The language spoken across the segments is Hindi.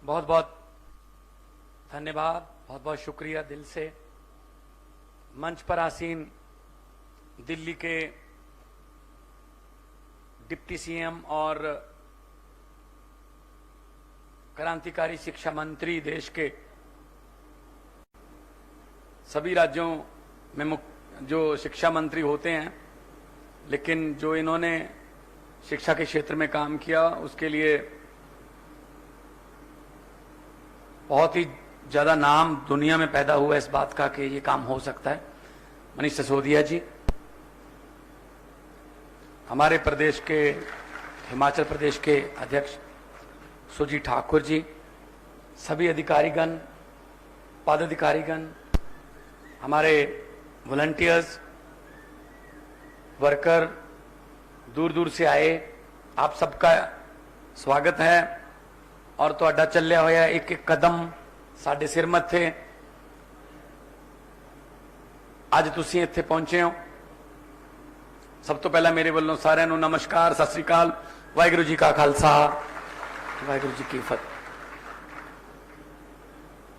बहुत बहुत धन्यवाद, बहुत बहुत शुक्रिया दिल से। मंच पर आसीन दिल्ली के डिप्टी सीएम और क्रांतिकारी शिक्षा मंत्री, देश के सभी राज्यों में जो शिक्षा मंत्री होते हैं, लेकिन जो इन्होंने शिक्षा के क्षेत्र में काम किया उसके लिए बहुत ही ज्यादा नाम दुनिया में पैदा हुआ इस बात का कि ये काम हो सकता है। मनीष सिसोदिया जी, हमारे प्रदेश के, हिमाचल प्रदेश के अध्यक्ष सुजी ठाकुर जी, सभी अधिकारीगण, पदाधिकारीगण, हमारे वॉलंटियर्स, वर्कर, दूर दूर से आए, आप सबका स्वागत है। और तो अड्डा ਚੱਲਿਆ ਹੋਇਆ, एक एक कदम ਸਾਡੇ ਸਿਰ ਮੱਥੇ ਅੱਜ ਤੁਸੀਂ ਇੱਥੇ ਪਹੁੰਚੇ ਹੋ। ਸਭ ਤੋਂ ਪਹਿਲਾਂ ਮੇਰੇ ਵੱਲੋਂ ਸਾਰਿਆਂ ਨੂੰ ਨਮਸਕਾਰ, ਸਤਿ ਸ੍ਰੀ ਅਕਾਲ, ਵਾਹਿਗੁਰੂ ਜੀ ਕਾ ਖਾਲਸਾ, वाहिगुरु जी की फतेह।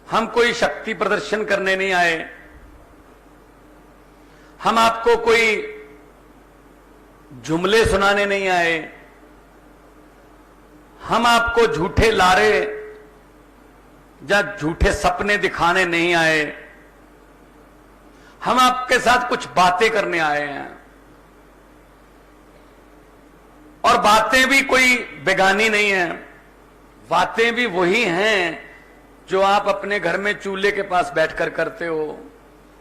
हम कोई शक्ति प्रदर्शन करने नहीं आए, हम आपको कोई जुमले सुनाने नहीं आए, हम आपको झूठे लारे या झूठे सपने दिखाने नहीं आए, हम आपके साथ कुछ बातें करने आए हैं। और बातें भी कोई बेगानी नहीं है, बातें भी वही हैं जो आप अपने घर में चूल्हे के पास बैठकर करते हो,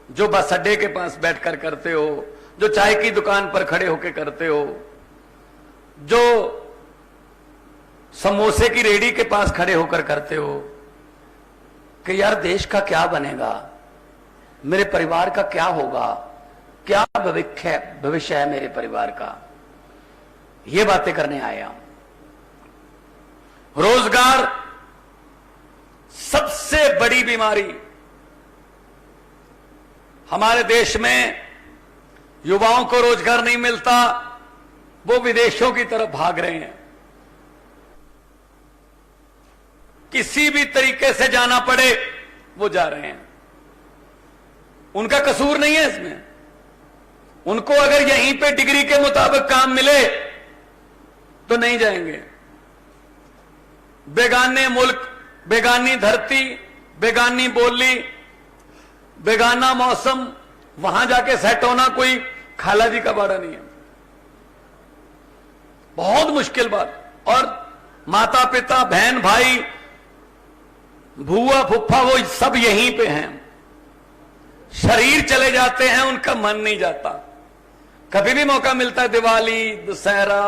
जो बस अड्डे के पास बैठकर करते हो, जो चाय की दुकान पर खड़े होकर करते हो, जो समोसे की रेडी के पास खड़े होकर करते हो कि यार देश का क्या बनेगा, मेरे परिवार का क्या होगा, क्या भविष्य है मेरे परिवार का, ये बातें करने आया हूं। रोजगार सबसे बड़ी बीमारी हमारे देश में, युवाओं को रोजगार नहीं मिलता, वो विदेशों की तरफ भाग रहे हैं। किसी भी तरीके से जाना पड़े वो जा रहे हैं, उनका कसूर नहीं है इसमें। उनको अगर यहीं पे डिग्री के मुताबिक काम मिले तो नहीं जाएंगे। बेगाने मुल्क, बेगानी धरती, बेगानी बोली, बेगाना मौसम, वहां जाके सेट होना कोई खाला जी का बाड़ा नहीं है, बहुत मुश्किल बात। और माता पिता, बहन भाई, भूआ फुफ्फा, वो सब यहीं पे हैं। शरीर चले जाते हैं, उनका मन नहीं जाता। कभी भी मौका मिलता है, दिवाली, दशहरा,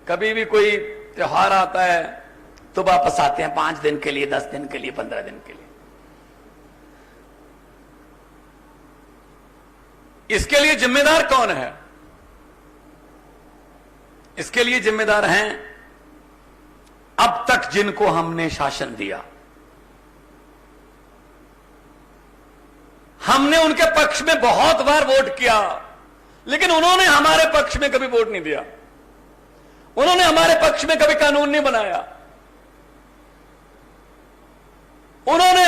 कभी भी कोई त्योहार आता है तो वापस आते हैं 5 दिन के लिए, 10 दिन के लिए, 15 दिन के लिए। इसके लिए जिम्मेदार कौन है? इसके लिए जिम्मेदार हैं अब तक जिनको हमने शासन दिया। हमने उनके पक्ष में बहुत बार वोट किया, लेकिन उन्होंने हमारे पक्ष में कभी वोट नहीं दिया, उन्होंने हमारे पक्ष में कभी कानून नहीं बनाया, उन्होंने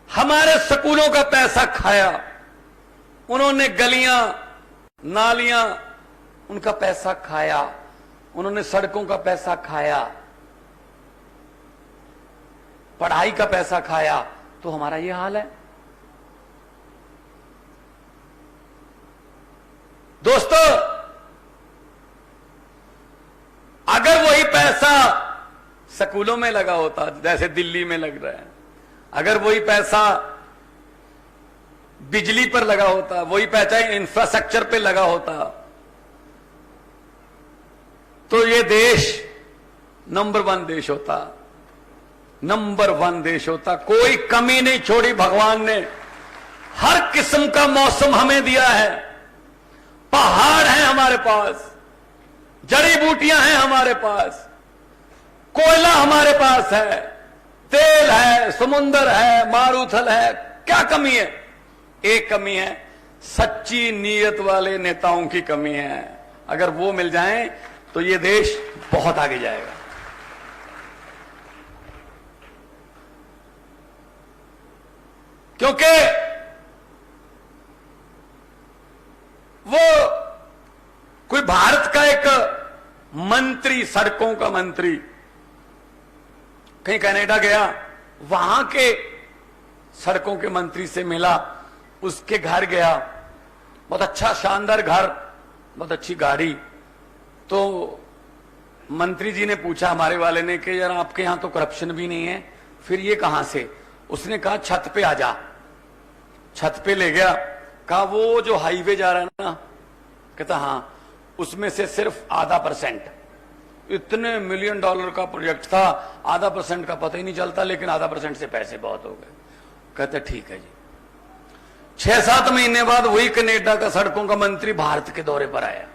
हमारे स्कूलों का पैसा खाया, उन्होंने गलियां नालियां उनका पैसा खाया, उन्होंने सड़कों का पैसा खाया, पढ़ाई का पैसा खाया, तो हमारा यह हाल है। दोस्तों, अगर वही पैसा स्कूलों में लगा होता जैसे दिल्ली में लग रहा है, अगर वही पैसा बिजली पर लगा होता, वही पैसा इंफ्रास्ट्रक्चर पे लगा होता, तो ये देश नंबर 1 देश होता, नंबर 1 देश होता। कोई कमी नहीं छोड़ी भगवान ने, हर किस्म का मौसम हमें दिया है। पहाड़ हैं हमारे पास, जड़ी बूटियां हैं हमारे पास, कोयला हमारे पास है, तेल है, समुंदर है, मारूथल है। क्या कमी है? एक कमी है, सच्ची नीयत वाले नेताओं की कमी है। अगर वो मिल जाएं तो ये देश बहुत आगे जाएगा। क्योंकि वो कोई भारत का एक मंत्री, सड़कों का मंत्री कहीं कनाडा गया, वहां के सड़कों के मंत्री से मिला, उसके घर गया, बहुत अच्छा शानदार घर, बहुत अच्छी गाड़ी। तो मंत्री जी ने पूछा हमारे वाले ने कि यार आपके यहां तो करप्शन भी नहीं है, फिर ये कहां से? उसने कहा छत पे आ जा। छत पे ले गया, कहा वो जो हाईवे जा रहा है ना, कहता हाँ, उसमें से सिर्फ %.5, इतने $1 मिलियन का प्रोजेक्ट था, %.5 का पता ही नहीं चलता, लेकिन %.5 से पैसे बहुत हो गए। कहते ठीक है जी। 6-7 महीने बाद वही कनाडा का सड़कों का मंत्री भारत के दौरे पर आया,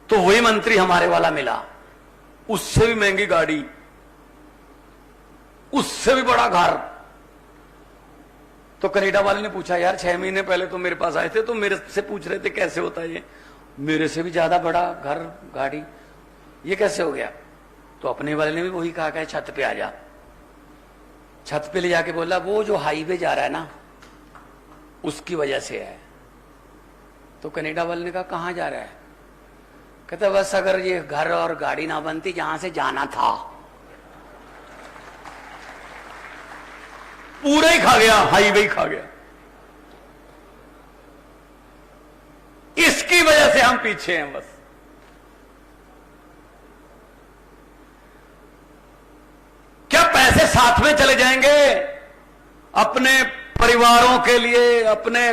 तो वही मंत्री हमारे वाला मिला, उससे भी महंगी गाड़ी, उससे भी बड़ा घर। तो कनाडा वाले ने पूछा यार 6 महीने पहले तो मेरे पास आए थे, तो मेरे से पूछ रहे थे कैसे होता है ये, मेरे से भी ज्यादा बड़ा घर गाड़ी, ये कैसे हो गया? तो अपने वाले ने भी वही कहा कि छत पे आ जा। छत पे ले जाके बोला वो जो हाईवे जा रहा है ना, उसकी वजह से है। तो कनाडा वाले ने कहा कहां जा रहा है? कहता बस अगर ये घर और गाड़ी ना बनती जहां से जाना था, पूरा ही खा गया, हाईवे ही खा गया। इसकी वजह से हम पीछे हैं बस। क्या पैसे साथ में चले जाएंगे? अपने परिवारों के लिए, अपने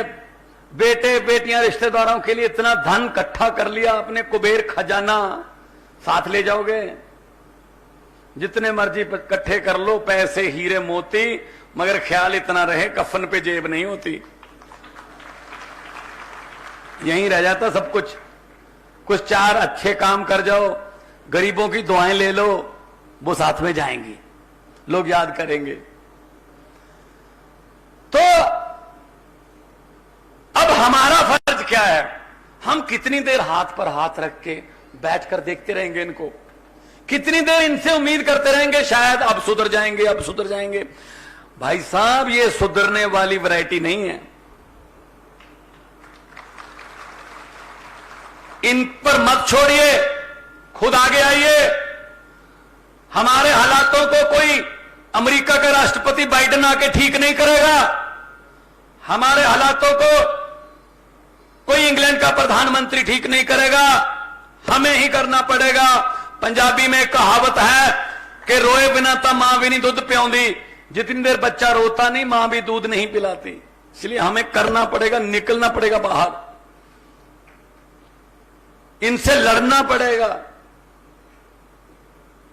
बेटे बेटियां रिश्तेदारों के लिए इतना धन इकट्ठा कर लिया, अपने कुबेर खजाना साथ ले जाओगे? जितने मर्जी इकट्ठे कर लो पैसे, हीरे मोती, मगर ख्याल इतना रहे कफन पे जेब नहीं होती, यहीं रह जाता सब कुछ। कुछ 4 अच्छे काम कर जाओ, गरीबों की दुआएं ले लो, वो साथ में जाएंगी, लोग याद करेंगे। तो अब हमारा फर्ज क्या है? हम कितनी देर हाथ पर हाथ रख के बैठकर देखते रहेंगे इनको? कितनी देर इनसे उम्मीद करते रहेंगे शायद अब सुधर जाएंगे, अब सुधर जाएंगे? भाई साहब, ये सुधरने वाली वैरायटी नहीं है। इन पर मत छोड़िए, खुद आगे आइए। हमारे हालातों को कोई अमेरिका का राष्ट्रपति बाइडेन आके ठीक नहीं करेगा। हमारे हालातों को कोई इंग्लैंड का प्रधानमंत्री ठीक नहीं करेगा, हमें ही करना पड़ेगा। पंजाबी में कहावत है कि रोए बिना तो मां भी नहीं दूध पिलाती। जितनी देर बच्चा रोता नहीं, मां भी दूध नहीं पिलाती। इसलिए हमें करना पड़ेगा, निकलना पड़ेगा बाहर, इनसे लड़ना पड़ेगा।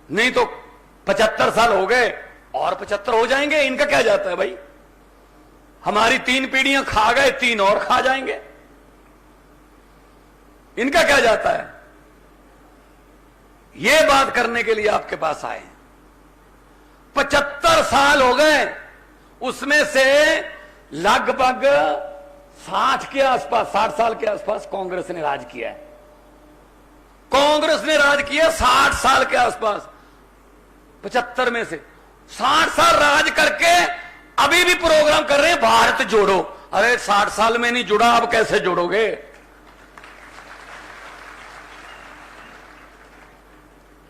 नहीं तो 75 साल हो गए और 75 हो जाएंगे, इनका क्या जाता है भाई? हमारी 3 पीढ़ियां खा गए, 3 और खा जाएंगे, इनका क्या जाता है? ये बात करने के लिए आपके पास आए। 75 साल हो गए, उसमें से लगभग 60 के आसपास, 60 साल के आसपास कांग्रेस ने राज किया है। कांग्रेस ने राज किया 60 साल के आसपास। 75 में से 60 साल राज करके अभी भी प्रोग्राम कर रहे हैं भारत जोड़ो। अरे 60 साल में नहीं जुड़ा, अब कैसे जोड़ोगे?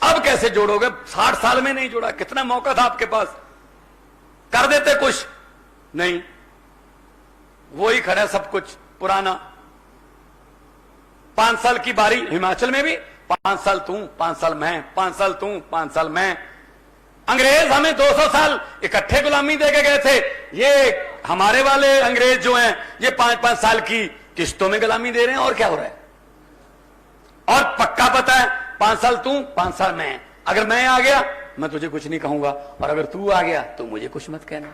अब कैसे जोड़ोगे? 60 साल में नहीं जुड़ा, कितना मौका था आपके पास, कर देते कुछ नहीं। वही खड़ा सब कुछ पुराना। 5 साल की बारी हिमाचल में भी, 5 साल तू, 5 साल मैं, 5 साल तू, 5 साल मैं। अंग्रेज हमें 200 साल इकट्ठे गुलामी देके गए थे, ये हमारे वाले अंग्रेज जो हैं ये 5-5 साल की किस्तों में गुलामी दे रहे हैं। और क्या हो रहा है? और पक्का पता है 5 साल तू, 5 साल मैं। अगर मैं आ गया मैं तुझे कुछ नहीं कहूंगा, और अगर तू आ गया तो मुझे कुछ मत कहना।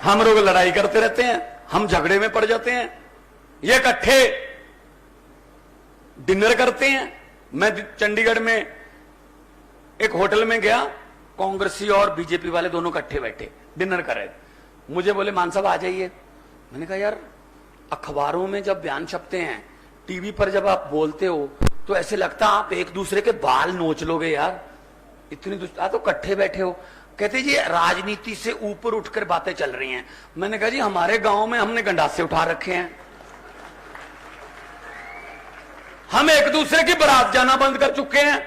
हम लोग लड़ाई करते रहते हैं, हम झगड़े में पड़ जाते हैं, ये इकट्ठे डिनर करते हैं। मैं चंडीगढ़ में एक होटल में गया, कांग्रेसी और बीजेपी वाले दोनों इकट्ठे बैठे डिनर कर रहे थे। मुझे बोले मान साहब आ जाइए। मैंने कहा यार अखबारों में जब बयान छपते हैं, टीवी पर जब आप बोलते हो तो ऐसे लगता आप एक दूसरे के बाल नोच लोगे यार। इतनी तो इकट्ठे बैठे हो। कहते जी राजनीति से ऊपर उठकर बातें चल रही हैं। मैंने कहा जी हमारे गांव में हमने गंडासे उठा रखे हैं, हम एक दूसरे की बारात जाना बंद कर चुके हैं।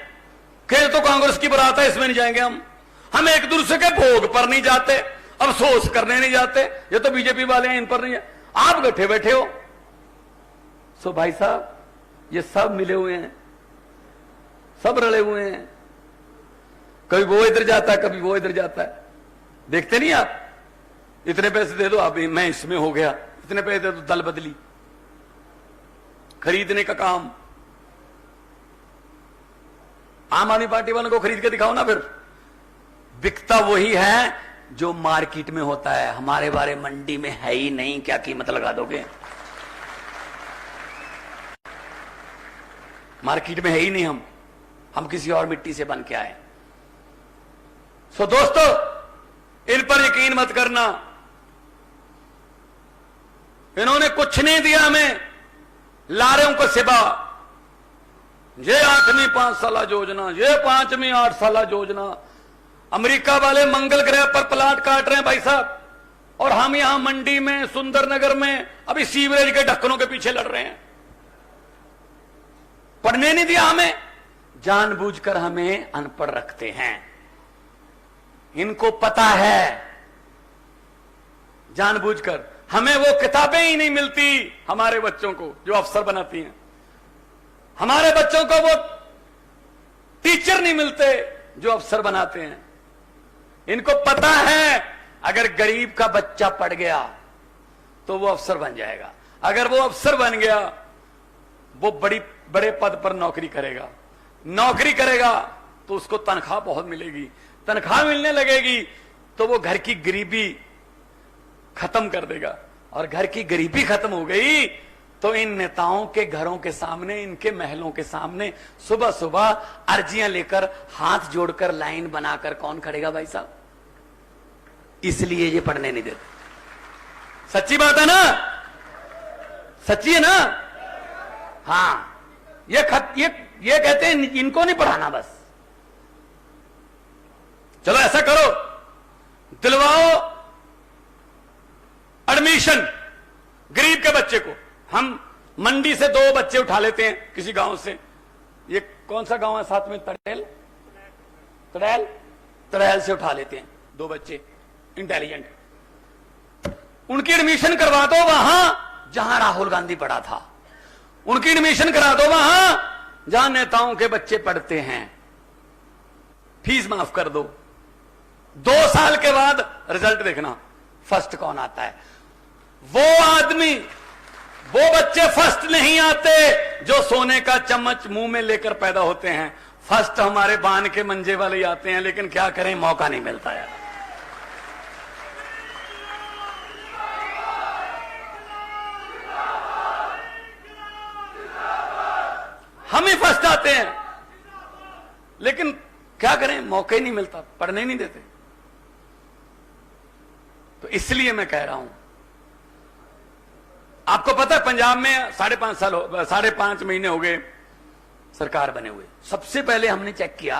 कह तो कांग्रेस की बारात है इसमें नहीं जाएंगे हम एक दूसरे के भोग पर नहीं जाते, अफसोस करने नहीं जाते। ये तो बीजेपी वाले हैं, इन पर नहीं है। आप इकट्ठे बैठे हो। सो भाई साहब ये सब मिले हुए हैं, सब रले हुए हैं। कभी वो इधर जाता है, कभी वो इधर जाता है। देखते नहीं आप, इतने पैसे दे दो आप, मैं इसमें हो गया, इतने पैसे दे दो, दल बदली, खरीदने का काम। आम आदमी पार्टी वालों को खरीद के दिखाओ ना, फिर बिकता वही है जो मार्केट में होता है। हमारे बारे मंडी में है ही नहीं, क्या कीमत लगा दोगे? मार्केट में है ही नहीं, हम किसी और मिट्टी से बन के आए। सो दोस्तों इन पर यकीन मत करना, इन्होंने कुछ नहीं दिया हमें, लारें को सिवा। ये 8वीं 5 साल योजना, ये 5वीं 8 साल योजना। अमेरिका वाले मंगल ग्रह पर प्लाट काट रहे हैं भाई साहब, और हम यहां मंडी में, सुंदरनगर में अभी सीवरेज के ढक्कनों के पीछे लड़ रहे हैं। पढ़ने नहीं दिया हमें, जानबूझकर हमें अनपढ़ रखते हैं। इनको पता है, जानबूझकर हमें वो किताबें ही नहीं मिलती हमारे बच्चों को जो अफसर बनाती हैं। हमारे बच्चों को वो टीचर नहीं मिलते जो अफसर बनाते हैं। इनको पता है अगर गरीब का बच्चा पढ़ गया तो वो अफसर बन जाएगा। अगर वो अफसर बन गया, वो बड़े पद पर नौकरी करेगा तो उसको तनख्वाह बहुत मिलेगी। तनख्वाह मिलने लगेगी तो वो घर की गरीबी खत्म कर देगा, और घर की गरीबी खत्म हो गई तो इन नेताओं के घरों के सामने, इनके महलों के सामने सुबह सुबह अर्जियां लेकर, हाथ जोड़कर, लाइन बनाकर कौन खड़ेगा भाई साहब? इसलिए ये पढ़ने नहीं देते। सच्ची बात है ना? सच्ची है ना? हाँ, ये कहते हैं इनको नहीं पढ़ाना, बस चलो ऐसा करो, दिलवाओ एडमिशन गरीब के बच्चे को। हम मंडी से 2 बच्चे उठा लेते हैं किसी गांव से। ये कौन सा गांव है साथ में? तड़ैल से उठा लेते हैं 2 बच्चे इंटेलिजेंट, उनकी एडमिशन करवा दो वहां जहां राहुल गांधी पढ़ा था। उनकी एडमिशन करा दो वहां जहां नेताओं के बच्चे पढ़ते हैं। फीस माफ कर दो। 2 साल के बाद रिजल्ट देखना, फर्स्ट कौन आता है। वो आदमी, वो बच्चे फर्स्ट नहीं आते जो सोने का चम्मच मुंह में लेकर पैदा होते हैं। फर्स्ट हमारे बान के मंजे वाले ही आते हैं, लेकिन क्या करें, मौका नहीं मिलता यार। हम ही फर्स्ट आते हैं, लेकिन क्या करें, मौका ही नहीं मिलता, पढ़ने नहीं देते। तो इसलिए मैं कह रहा हूं, आपको पता है पंजाब में 5.5 महीने हो गए सरकार बने हुए। सबसे पहले हमने चेक किया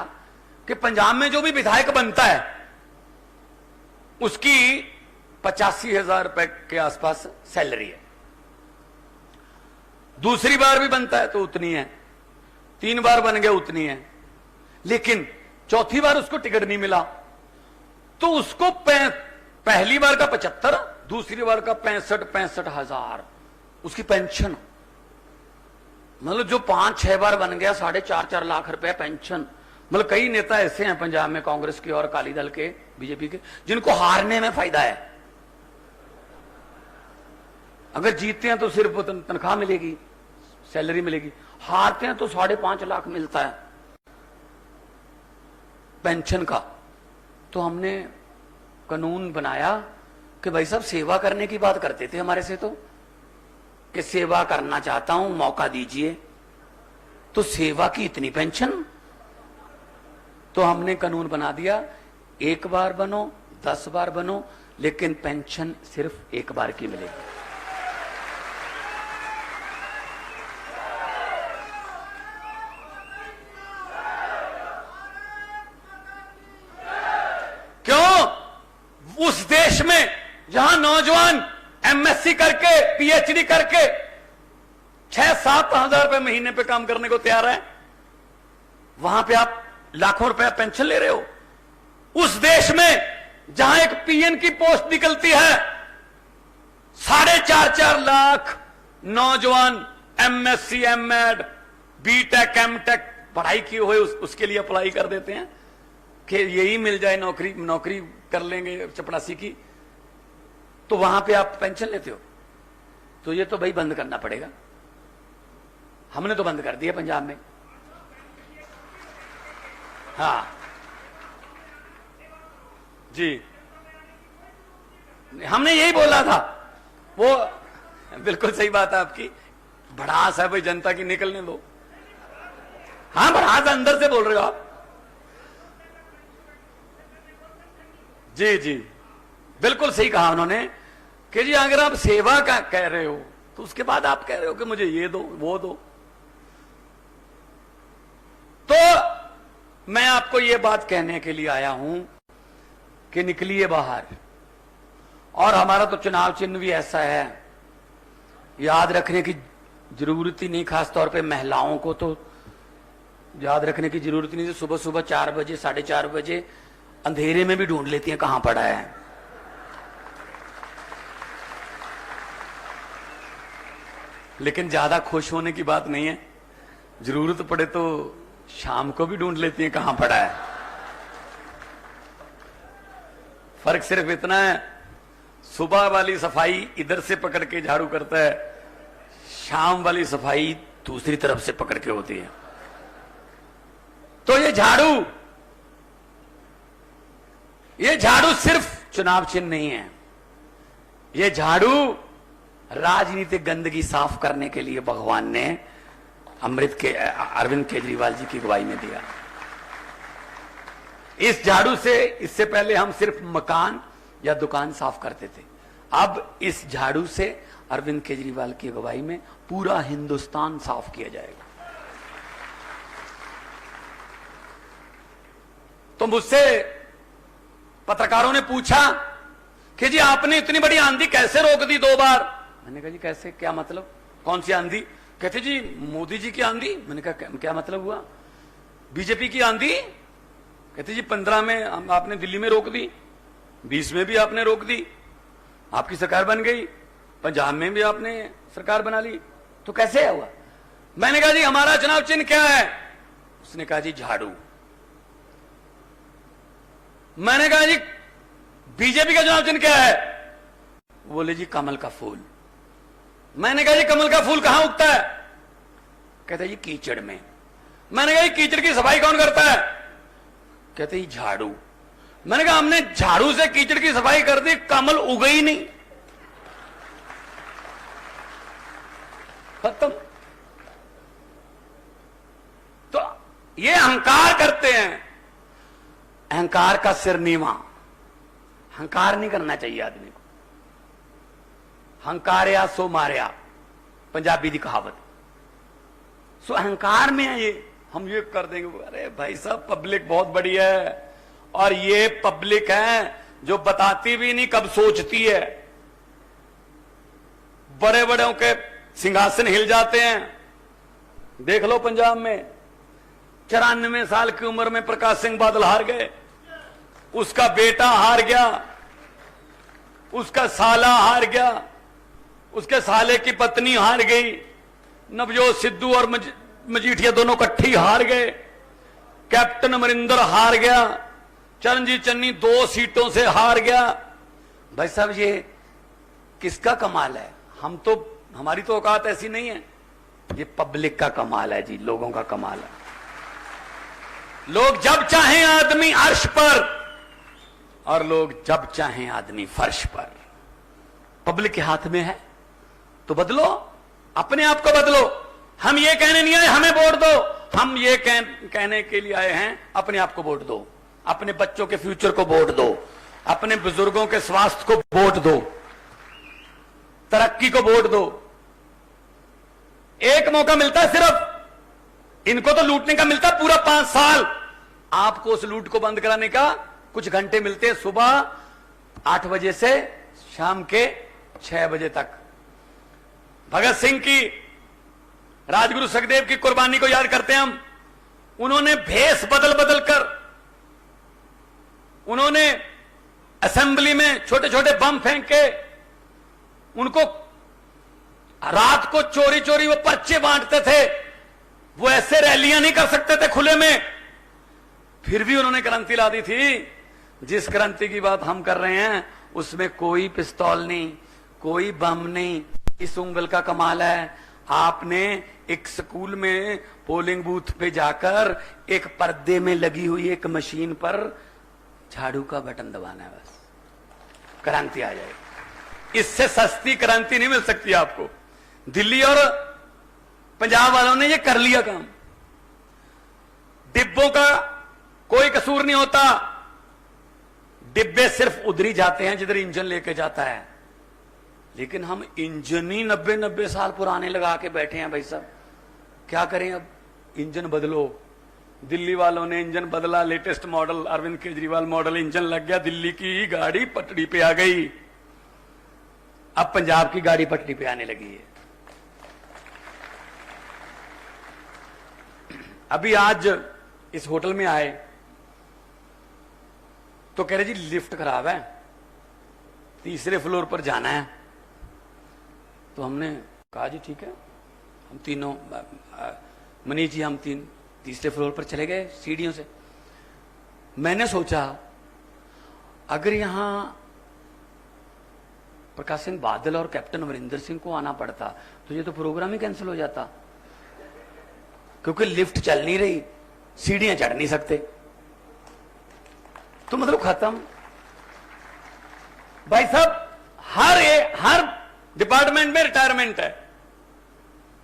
कि पंजाब में जो भी विधायक बनता है उसकी 85,000 रुपए के आसपास सैलरी है। दूसरी बार भी बनता है तो उतनी है, 3 बार बन गया उतनी है, लेकिन चौथी बार उसको टिकट नहीं मिला तो उसको पहली बार का 75, दूसरी बार का 65 हजार उसकी पेंशन। मतलब जो 5-6 बार बन गया 4.5 लाख रुपए पेंशन। मतलब कई नेता ऐसे हैं पंजाब में, कांग्रेस के और अकाली दल के, बीजेपी के, जिनको हारने में फायदा है। अगर जीतते हैं तो सिर्फ तनख्वाह मिलेगी, सैलरी मिलेगी, हारते हैं तो 5.5 लाख मिलता है पेंशन का। तो हमने कानून बनाया कि भाई साहब सेवा करने की बात करते थे हमारे से, तो कि सेवा करना चाहता हूं, मौका दीजिए। तो सेवा की इतनी पेंशन, तो हमने कानून बना दिया, 1 बार बनो, 10 बार बनो, लेकिन पेंशन सिर्फ 1 बार की मिलेगी। जहां नौजवान एमएससी करके पीएचडी करके 6-7 हजार रुपए महीने पे काम करने को तैयार है, वहां पे आप लाखों रुपए पेंशन ले रहे हो। उस देश में जहां एक पीएन की पोस्ट निकलती है, 4.5 लाख नौजवान एमएससी, एमएड, बीटेक, एमटेक पढ़ाई किए हुए उसके लिए अप्लाई कर देते हैं कि यही मिल जाए, नौकरी कर लेंगे चपरासी की, तो वहां पे आप पेंशन लेते हो। तो ये तो भाई बंद करना पड़ेगा। हमने तो बंद कर दिया पंजाब में। हाँ जी, हमने यही बोला था। वो बिल्कुल सही बात है आपकी, भड़ास है भाई जनता की, निकलने दो। हाँ, भड़ास अंदर से बोल रहे हो आप। जी जी, बिल्कुल सही कहा उन्होंने कि जी अगर आप सेवा का कह रहे हो तो उसके बाद आप कह रहे हो कि मुझे ये दो वो दो। तो मैं आपको ये बात कहने के लिए आया हूं कि निकलिए बाहर। और हमारा तो चुनाव चिन्ह भी ऐसा है, याद रखने की जरूरत ही नहीं, खासतौर पे महिलाओं को तो याद रखने की जरूरत नहीं। सुबह सुबह 4 बजे 4:30 बजे अंधेरे में भी ढूंढ लेती हैं कहां पड़ा है। लेकिन ज्यादा खुश होने की बात नहीं है, जरूरत पड़े तो शाम को भी ढूंढ लेती हैं कहां पड़ा है। फर्क सिर्फ इतना है, सुबह वाली सफाई इधर से पकड़ के झाड़ू करता है, शाम वाली सफाई दूसरी तरफ से पकड़ के होती है। तो ये झाड़ू सिर्फ चुनाव चिन्ह नहीं है, ये झाड़ू राजनीतिक गंदगी साफ करने के लिए भगवान ने अरविंद केजरीवाल जी की अगुवाई में दिया। इस झाड़ू से, इससे पहले हम सिर्फ मकान या दुकान साफ करते थे, अब इस झाड़ू से अरविंद केजरीवाल की अगुवाई में पूरा हिंदुस्तान साफ किया जाएगा। तो मुझसे पत्रकारों ने पूछा कि जी आपने इतनी बड़ी आंधी कैसे रोक दी 2 बार। मैंने कहा जी कैसे, क्या मतलब, कौन सी आंधी? कहते जी मोदी जी की आंधी। मैंने कहा क्या मतलब हुआ? बीजेपी की आंधी? कहते जी 15 में आपने दिल्ली में रोक दी, 20 में भी आपने रोक दी, आपकी सरकार बन गई, पंजाब में भी आपने सरकार बना ली, तो कैसे हुआ? मैंने कहा जी हमारा चुनाव चिन्ह क्या है? उसने कहा जी झाड़ू। मैंने कहा जी बीजेपी का चुनाव चिन्ह क्या है? बोले जी कमल का फूल। मैंने कहा जी कमल का फूल कहां उगता है? कहते जी कीचड़ में। मैंने कहा जी कीचड़ की सफाई कौन करता है? कहते जी झाड़ू। मैंने कहा हमने झाड़ू से कीचड़ की सफाई कर दी, कमल उगे ही नहीं, खत्म। तो ये अहंकार करते हैं, अहंकार का सिर नीवा। अहंकार नहीं करना चाहिए आदमी को। हंकारिया सो मारिया, पंजाबी की कहावत। सो अहंकार में है ये, हम ये कर देंगे। अरे भाई साहब पब्लिक बहुत बड़ी है, और ये पब्लिक है जो बताती भी नहीं कब सोचती है। बड़े बड़ों के सिंहासन हिल जाते हैं। देख लो पंजाब में 94 साल की उम्र में प्रकाश सिंह बादल हार गए, उसका बेटा हार गया, उसका साला हार गया, उसके साले की पत्नी हार गई, नवजोत सिद्धू और मजीठिया दोनों इकट्ठी हार गए, कैप्टन अमरिंदर हार गया, चरणजीत चन्नी 2 सीटों से हार गया। भाई साहब ये किसका कमाल है? हम तो, हमारी तो औकात ऐसी नहीं है, ये पब्लिक का कमाल है जी, लोगों का कमाल है। लोग जब चाहें आदमी अर्श पर, और लोग जब चाहें आदमी फर्श पर। पब्लिक के हाथ में है, तो बदलो, अपने आप को बदलो। हम ये कहने नहीं आए हमें वोट दो, हम ये कहने के लिए आए हैं अपने आप को वोट दो, अपने बच्चों के फ्यूचर को वोट दो, अपने बुजुर्गों के स्वास्थ्य को वोट दो, तरक्की को वोट दो। एक मौका मिलता है सिर्फ, इनको तो लूटने का मिलता पूरा 5 साल। आपको उस लूट को बंद कराने का कुछ घंटे मिलते हैं, सुबह 8 बजे से शाम के 6 बजे तक। भगत सिंह की, राजगुरु सुखदेव की कुर्बानी को याद करते हैं हम। उन्होंने भेष बदल बदल कर, उन्होंने असेंबली में छोटे छोटे बम फेंक के, उनको रात को चोरी चोरी वो पर्चे बांटते थे। वो ऐसे रैलियां नहीं कर सकते थे खुले में, फिर भी उन्होंने क्रांति ला दी थी। जिस क्रांति की बात हम कर रहे हैं उसमें कोई पिस्तौल नहीं, कोई बम नहीं। इस उंगल का कमाल है, आपने एक स्कूल में पोलिंग बूथ पे जाकर एक पर्दे में लगी हुई एक मशीन पर झाड़ू का बटन दबाना है, बस क्रांति आ जाएगी। इससे सस्ती क्रांति नहीं मिल सकती आपको। दिल्ली और पंजाब वालों ने ये कर लिया काम। डिब्बों का कोई कसूर नहीं होता, डिब्बे सिर्फ उधर ही जाते हैं जिधर इंजन लेके जाता है। लेकिन हम इंजन ही 90-90 साल पुराने लगा के बैठे हैं भाई साहब, क्या करें अब? इंजन बदलो। दिल्ली वालों ने इंजन बदला, latest model, Arvind Kejriwal model engine लग गया, दिल्ली की गाड़ी पटरी पे आ गई। अब पंजाब की गाड़ी पटरी पे आने लगी है। अभी आज इस होटल में आए तो कह रहे जी लिफ्ट खराब है, 3रे फ्लोर पर जाना है। तो हमने कहा जी ठीक है, हम तीनों, मनीष जी, हम 3रे फ्लोर पर चले गए सीढ़ियों से। मैंने सोचा अगर यहां प्रकाश सिंह बादल और कैप्टन अमरिंदर सिंह को आना पड़ता तो ये तो प्रोग्राम ही कैंसिल हो जाता, क्योंकि लिफ्ट चल नहीं रही, सीढ़ियां चढ़ नहीं सकते। तो मतलब खत्म। भाई साहब, हर डिपार्टमेंट में रिटायरमेंट है,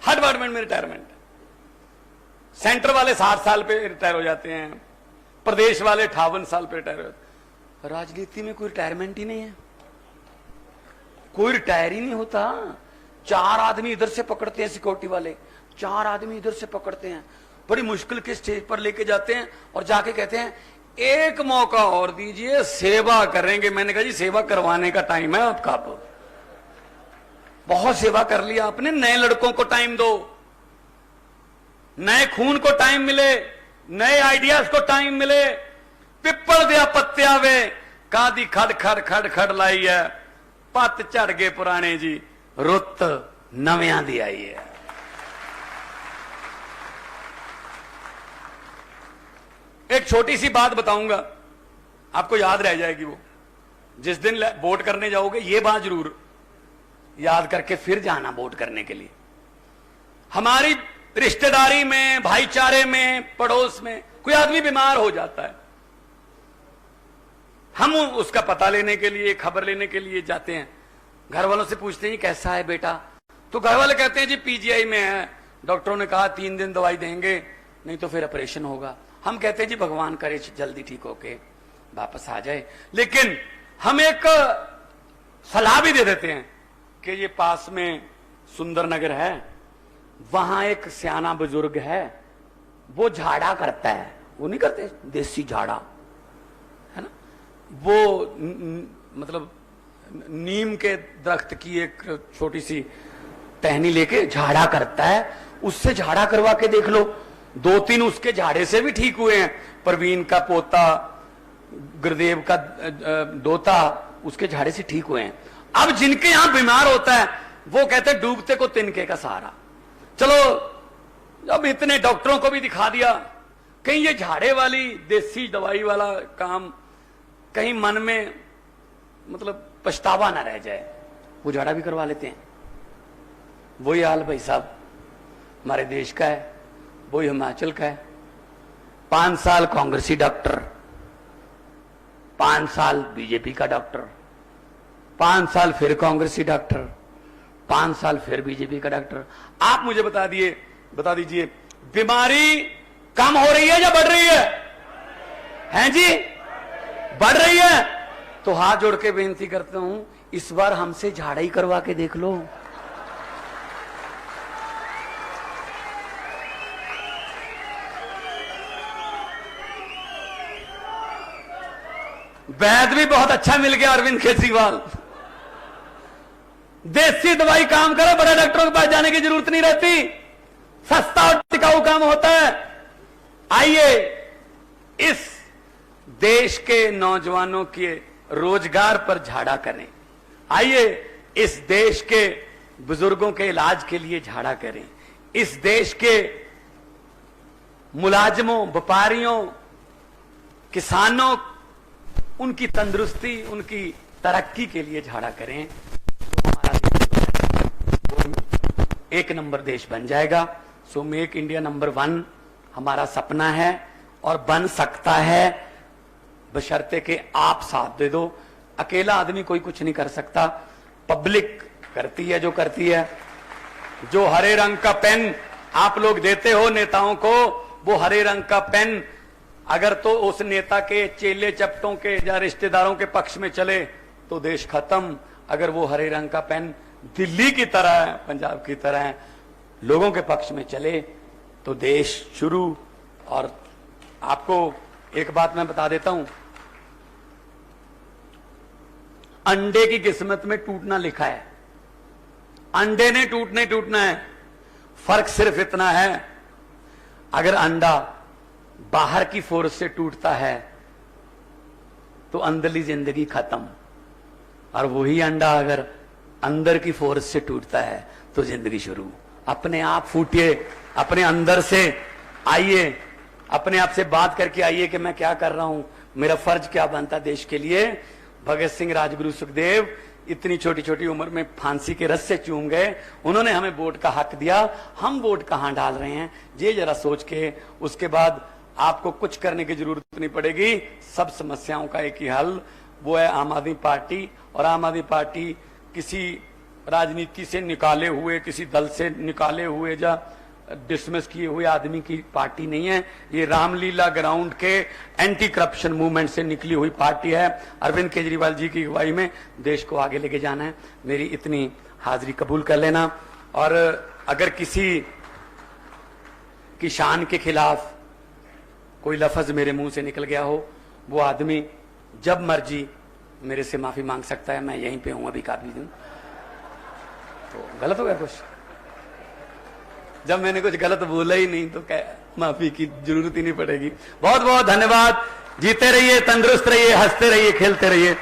हर डिपार्टमेंट में रिटायरमेंट है। सेंटर वाले 60 साल पे रिटायर हो जाते हैं, प्रदेश वाले 58 साल पे रिटायर हो जाते हैं। राजनीति में कोई रिटायरमेंट ही नहीं है, कोई रिटायर ही नहीं होता। 4 आदमी इधर से पकड़ते हैं सिक्योरिटी वाले, 4 आदमी इधर से पकड़ते हैं, बड़ी मुश्किल के स्टेज पर लेके जाते हैं और जाके कहते हैं एक मौका और दीजिए, सेवा करेंगे। मैंने कहा जी सेवा करवाने का टाइम है आपका, आप बहुत सेवा कर लिया आपने, नए लड़कों को टाइम दो, नए खून को टाइम मिले, नए आइडियाज को टाइम मिले। पिप्पल दिया पत्तिया वे कादी खड़ खड़ खड़ खड़ लाई है, पत झड़ गए पुराने जी, रुत नव्या दी आई है। एक छोटी सी बात बताऊंगा, आपको याद रह जाएगी वो। जिस दिन वोट करने जाओगे ये बात जरूर याद करके फिर जाना वोट करने के लिए। हमारी रिश्तेदारी में, भाईचारे में, पड़ोस में कोई आदमी बीमार हो जाता है, हम उसका पता लेने के लिए, खबर लेने के लिए जाते हैं। घर वालों से पूछते हैं कैसा है बेटा, तो घर वाले कहते हैं जी पीजीआई में है, डॉक्टरों ने कहा 3 दिन दवाई देंगे, नहीं तो फिर ऑपरेशन होगा। हम कहते हैं जी भगवान करे जल्दी ठीक होके वापस आ जाए। लेकिन हम एक सलाह भी दे देते हैं कि ये पास में सुंदर नगर है, वहां एक सियाना बुजुर्ग है, वो झाड़ा करता है, वो नहीं करते देसी झाड़ा, है ना, वो मतलब नीम के दरख्त की एक छोटी सी टहनी लेके झाड़ा करता है, उससे झाड़ा करवा के देख लो। 2-3 उसके झाड़े से भी ठीक हुए हैं। प्रवीण का पोता, गुरुदेव का दोता, उसके झाड़े से ठीक हुए हैं। अब जिनके यहां बीमार होता है वो कहते हैं डूबते को तिनके का सहारा। चलो अब इतने डॉक्टरों को भी दिखा दिया, कहीं ये झाड़े वाली देसी दवाई वाला काम कहीं मन में मतलब पछतावा ना रह जाए, वो झाड़ा भी करवा लेते हैं। वही हाल भाई साहब हमारे देश का है, वही हिमाचल का है। 5 साल कांग्रेसी डॉक्टर, 5 साल बीजेपी का डॉक्टर, 5 साल फिर कांग्रेसी डॉक्टर, 5 साल फिर बीजेपी का डॉक्टर। आप मुझे बता दीजिए बीमारी कम हो रही है या बढ़ रही है? हैं जी, बढ़ रही है। तो हाथ जोड़ के बेनती करता हूं, इस बार हमसे झाड़ा ही करवा के देख लो। वैद भी बहुत अच्छा मिल गया, अरविंद केजरीवाल। देसी दवाई काम करे, बड़े डॉक्टरों के पास जाने की जरूरत नहीं रहती, सस्ता और टिकाऊ काम होता है। आइए इस देश के नौजवानों के रोजगार पर झाड़ा करें, आइए इस देश के बुजुर्गों के इलाज के लिए झाड़ा करें, इस देश के मुलाजमों, व्यापारियों, किसानों, उनकी तंदुरुस्ती, उनकी तरक्की के लिए झाड़ा करें, तो हमारा देश एक नंबर देश बन जाएगा। सो मेक इंडिया नंबर 1 हमारा सपना है और बन सकता है, बशर्ते कि आप साथ दे दो। अकेला आदमी कोई कुछ नहीं कर सकता, पब्लिक करती है जो करती है। जो हरे रंग का पेन आप लोग देते हो नेताओं को, वो हरे रंग का पेन अगर तो उस नेता के चेले चपटों के या रिश्तेदारों के पक्ष में चले तो देश खत्म। अगर वो हरे रंग का पेन दिल्ली की तरह, पंजाब की तरह लोगों के पक्ष में चले तो देश शुरू। और आपको एक बात मैं बता देता हूं, अंडे की किस्मत में टूटना लिखा है, अंडे ने टूटना है। फर्क सिर्फ इतना है, अगर अंडा बाहर की फोर्स से टूटता है तो अंदरली जिंदगी खत्म, और वही अंडा अगर अंदर की फोर्स से टूटता है तो जिंदगी शुरू। अपने आप फूटिए, अपने अंदर से आइए, अपने आप से बात करके आइए कि मैं क्या कर रहा हूं, मेरा फर्ज क्या बनता देश के लिए। भगत सिंह, राजगुरु, सुखदेव इतनी छोटी छोटी उम्र में फांसी के रस्से चूम गए, उन्होंने हमें वोट का हक दिया, हम वोट कहां डाल रहे हैं ये जरा सोच के उसके बाद आपको कुछ करने की जरूरत नहीं पड़ेगी। सब समस्याओं का एक ही हल, वो है आम आदमी पार्टी। और आम आदमी पार्टी किसी राजनीति से निकाले हुए, किसी दल से निकाले हुए या डिसमिस किए हुए आदमी की पार्टी नहीं है, ये रामलीला ग्राउंड के एंटी करप्शन मूवमेंट से निकली हुई पार्टी है। अरविंद केजरीवाल जी की अगुवाई में देश को आगे लेके जाना है। मेरी इतनी हाजिरी कबूल कर लेना। और अगर किसी की शान के खिलाफ कोई लफ्ज मेरे मुंह से निकल गया हो, वो आदमी जब मर्जी मेरे से माफी मांग सकता है। मैं यहीं पे हूं अभी काफी दिन। तो गलत हो गया कुछ, जब मैंने कुछ गलत बोला ही नहीं तो क्या माफी की जरूरत ही नहीं पड़ेगी। बहुत बहुत धन्यवाद। जीते रहिए, तंदुरुस्त रहिए, हंसते रहिए, खेलते रहिए।